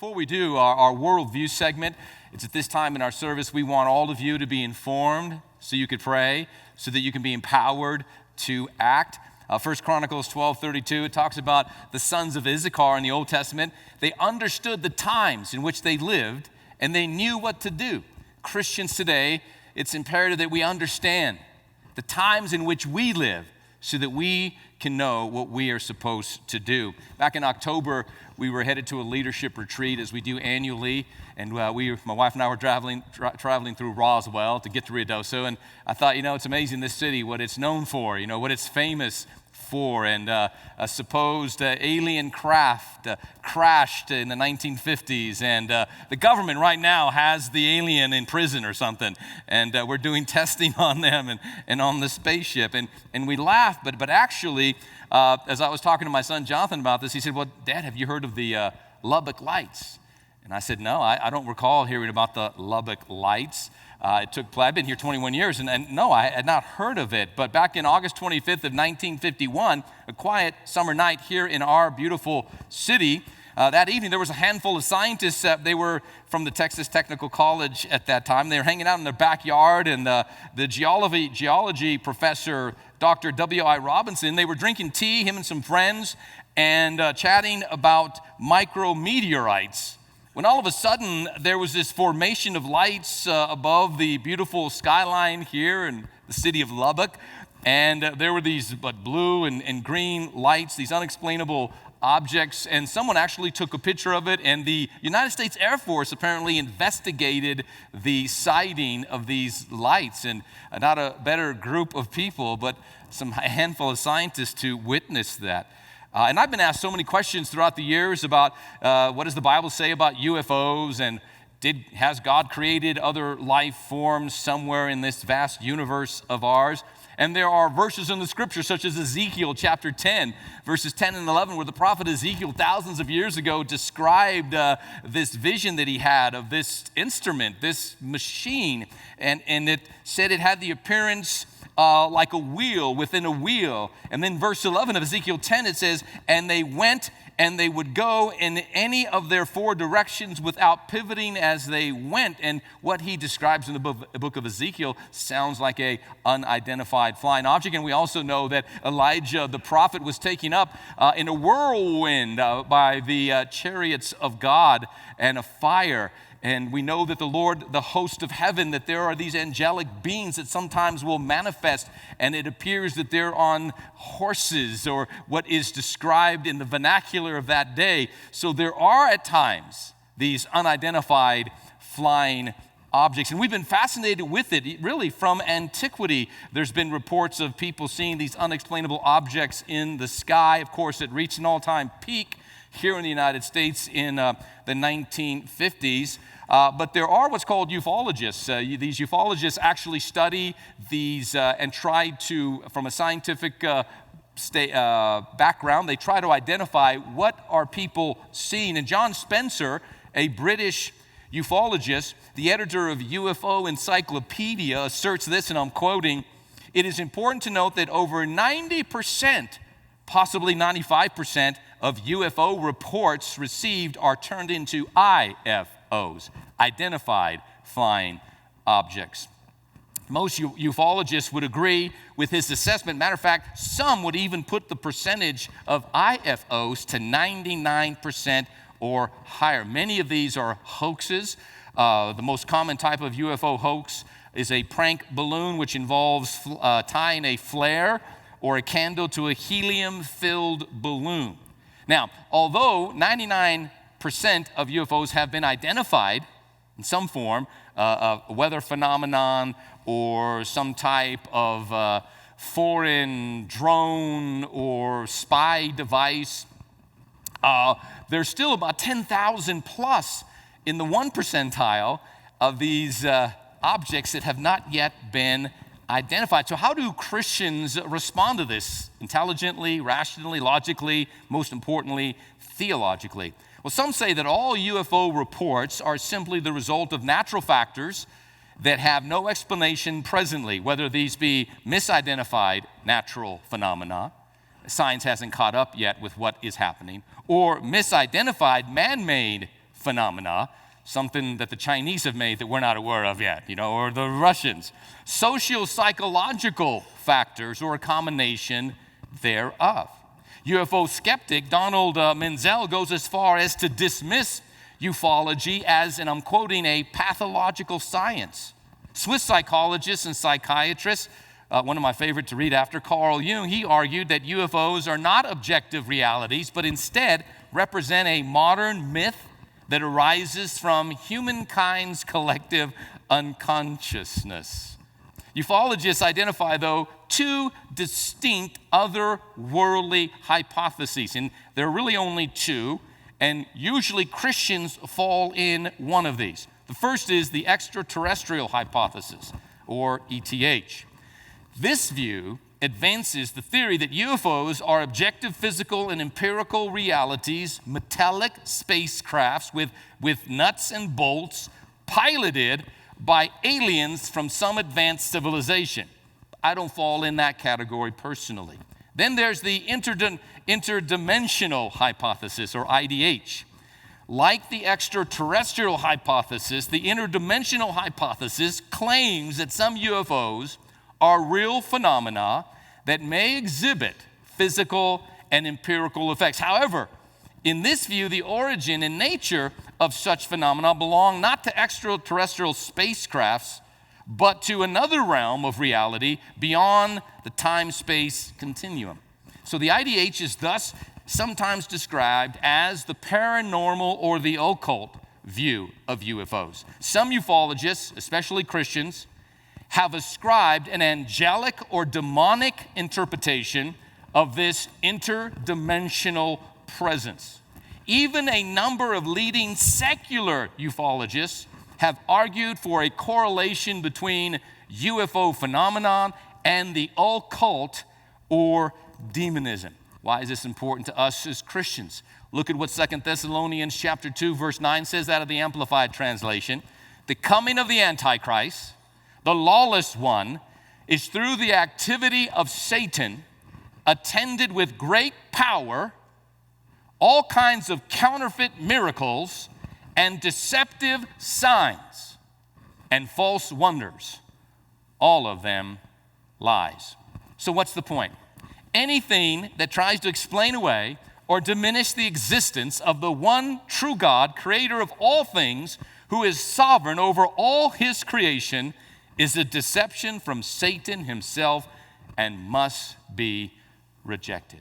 Before we do our Worldview segment, it's at this time in our service we want all of you to be informed so you could pray, so that you can be empowered to act. 1 Chronicles 12:32, it talks about the sons of Issachar in the Old Testament. They understood the times in which they lived, and they knew what to do. Christians today, it's imperative that we understand the times in which we live so that we can know what we are supposed to do. Back in October, we were headed to a leadership retreat as we do annually, and my wife and I were traveling through Roswell to get to Ruidoso, and I thought, it's amazing this city, what it's known for, what it's famous for, and a supposed alien craft crashed in the 1950s, and the government right now has the alien in prison or something, and we're doing testing on them and on the spaceship, and we laughed, but actually, as I was talking to my son Jonathan about this, he said, well, Dad, have you heard of the Lubbock Lights? And I said, no, I don't recall hearing about the Lubbock Lights. I've been here 21 years, and no, I had not heard of it. But back in August 25th of 1951, a quiet summer night here in our beautiful city, that evening there was a handful of scientists. They were from the Texas Technical College at that time. They were hanging out in their backyard, and the geology professor, Dr. W.I. Robinson, they were drinking tea, him and some friends, and chatting about micrometeorites. When all of a sudden, there was this formation of lights above the beautiful skyline here in the city of Lubbock, and there were these blue and green lights, these unexplainable objects, and someone actually took a picture of it, and the United States Air Force apparently investigated the sighting of these lights, and not a better group of people, but a handful of scientists to witness that. And I've been asked so many questions throughout the years about what does the Bible say about UFOs, and has God created other life forms somewhere in this vast universe of ours? And there are verses in the scripture such as Ezekiel chapter 10, verses 10 and 11, where the prophet Ezekiel thousands of years ago described this vision that he had of this instrument, this machine, and it said it had the appearance like a wheel within a wheel. And then verse 11 of Ezekiel 10, it says, and they went and they would go in any of their four directions without pivoting as they went. And what he describes in the book of Ezekiel sounds like a unidentified flying object. And we also know that Elijah, the prophet, was taken up in a whirlwind by the chariots of God and a fire. And we know that the Lord, the host of heaven, that there are these angelic beings that sometimes will manifest, and it appears that they're on horses, or what is described in the vernacular of that day. So there are at times these unidentified flying objects, and we've been fascinated with it really from antiquity. There's been reports of people seeing these unexplainable objects in the sky. Of course, it reached an all-time peak here in the United States in the 1950s. But there are what's called ufologists. These ufologists actually study these and try to, from a scientific background, they try to identify what are people seeing. And John Spencer, a British ufologist, the editor of UFO Encyclopedia, asserts this, and I'm quoting, "It is important to note that over 90%, possibly 95% of UFO reports received are turned into IFOs, identified flying objects." Most ufologists would agree with his assessment. Matter of fact, some would even put the percentage of IFOs to 99% or higher. Many of these are hoaxes. The most common type of UFO hoax is a prank balloon, which involves tying a flare or a candle to a helium-filled balloon. Now, although 99% of UFOs have been identified in some form, a weather phenomenon or some type of foreign drone or spy device, there's still about 10,000 plus in the 1 percentile of these objects that have not yet been identified. So how do Christians respond to this? Intelligently, rationally, logically, most importantly, theologically? Well, some say that all UFO reports are simply the result of natural factors that have no explanation presently, whether these be misidentified natural phenomena, science hasn't caught up yet with what is happening, or misidentified man-made phenomena, something that the Chinese have made that we're not aware of yet, or the Russians. Socio-psychological factors or a combination thereof. UFO skeptic Donald Menzel goes as far as to dismiss ufology as, and I'm quoting, a pathological science. Swiss psychologist and psychiatrist, one of my favorite to read after, Carl Jung, he argued that UFOs are not objective realities, but instead represent a modern myth that arises from humankind's collective unconsciousness. Ufologists identify, though, two distinct otherworldly hypotheses, and there are really only two, and usually Christians fall in one of these. The first is the extraterrestrial hypothesis, or ETH. This view advances the theory that UFOs are objective physical and empirical realities, metallic spacecrafts with nuts and bolts, piloted by aliens from some advanced civilization. I don't fall in that category personally. Then there's the interdimensional hypothesis, or IDH. Like the extraterrestrial hypothesis, the interdimensional hypothesis claims that some UFOs are real phenomena that may exhibit physical and empirical effects. However, in this view, the origin and nature of such phenomena belong not to extraterrestrial spacecrafts, but to another realm of reality beyond the time-space continuum. So the IDH is thus sometimes described as the paranormal or the occult view of UFOs. Some ufologists, especially Christians, have ascribed an angelic or demonic interpretation of this interdimensional presence. Even a number of leading secular ufologists have argued for a correlation between UFO phenomenon and the occult or demonism. Why is this important to us as Christians? Look at what 2 Thessalonians chapter 2, verse 9 says out of the Amplified Translation. The coming of the Antichrist, the lawless one, is through the activity of Satan, attended with great power, all kinds of counterfeit miracles, and deceptive signs, and false wonders, all of them lies. So what's the point? Anything that tries to explain away or diminish the existence of the one true God, creator of all things, who is sovereign over all his creation, is a deception from Satan himself and must be rejected.